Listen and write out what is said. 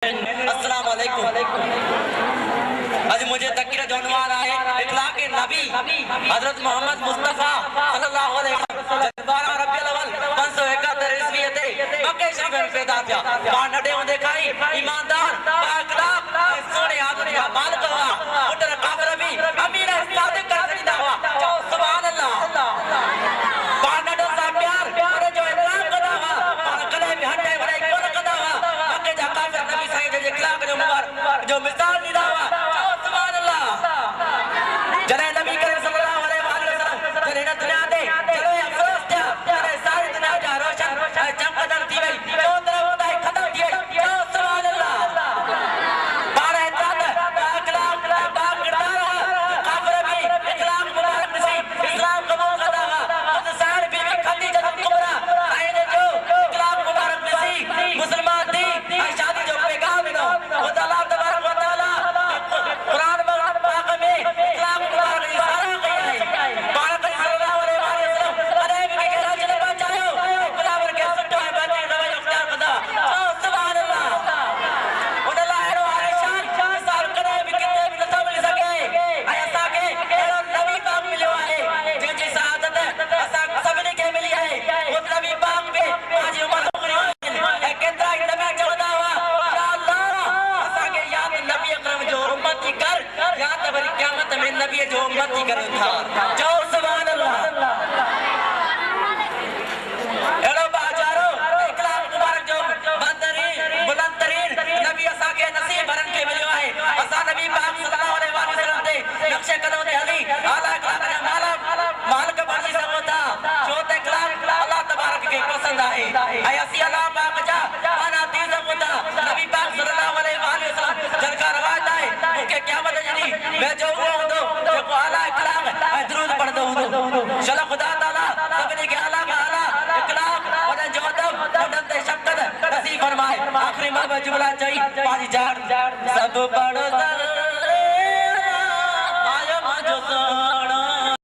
अस्सलाम वालेकुम। आज मुझे तकरीर जनवार आए इखलाक के नबी हजरत मोहम्मद मुस्तफा सल्लल्लाहु अलैहि वसल्लम 12 रबीउल अव्वल 571 ईस्वी ते मक्के शरीफ में पैदा थिया। पाण नडे होंदे खाई ईमानदार बाअखलाक सोने आदम का मालिक हुआ। उधर काफिर भी अमीर सादिक कर सदा हुआ। सुभान अल्लाह। पाण नडे सा प्यार और जो इकराम कदा हुआ पाण कदे भी हटे वरे कोन कदा हुआ। मक्के जा काफिर नबी साईं जे इखलाक जो मुबारक जो मिसाल दी हुआ। सुभान अल्लाह। जने नबी करीम सल्लल्लाहु अलैहि वसल्लम जने न दुनिया दे चलो अफसोस था जने सारी दुनिया जा रोशन चमकदड़ थी वई तो तरफ दाई खत्म थी वई। सुभान अल्लाह। बारह इतरात अखलाक बा किरदार काफिर भी इखलाक मुबारक नसी इस्लाम कबूल करदा हुआ। खुद सार बीवी खदीजा कुबरा साईं ने जो इखलाक मुबारक नसी मुसलमान थी शादी जो पैगाम दो खुदा अल्लाह तबारक व तआला कुरान पाक में इखलाक मुबारक इशारा किया है। बारक सल्लल्लाहु अलैहि वसल्लम अरे भी के राज ने बचायो बराबर के सुटो है बाती रवाज अख्तियार कदा। सुभान अल्लाह। उन अल्लाह रो आलिशान मिसाल करे भी किते भी नथा मिल सके ऐसा के एरो नबी पाक मिलो है जंहिंजी सआदत असां सभिनी खे मिली आहे। उस नबी पाक में आज उमर पूरी ऐं केतिरा ई नबी चवंदा हुआ या अल्लाह असां खे या त नबी अकरम जो उम्मती कर या त वरी क़यामत में नबी जो उम्मती कर था। चओ सुभान अल्लाह। एड़ो बाजारो इखलाक मुबारक जो बुलंद तरीन नबी असां खे नसीब भरन खे मिलियो आहे। असां नबी पाक सल्लल्लाहु अलैहि वसल्लम ते नक्शे कदम ते हली आला इखलाक जा मालिक बणी सघूं था। छो त इखलाक अल्लाह तबारक खे पसंद आहे ऐं असीं अल्लाह पाक जा माना थी सघूं था। नबी पाक सल्लल्लाहु अलैहि वसल्लम जरका रवायत आहे मूंखे क़यामत जे ॾींहुं वेझो उहो हूंदो जेको आला इखलाक ऐं दुरूद पढ़ंदो हूंदो। चलो ख़ुदा ताला सभिनी खे आला खां आला इखलाक उन्हनि जो अदब उन्हनि ते शफ़क़त नसीब फरमाए। आख़िरी में जुमला चई पंहिंजी जान सब पढ़ो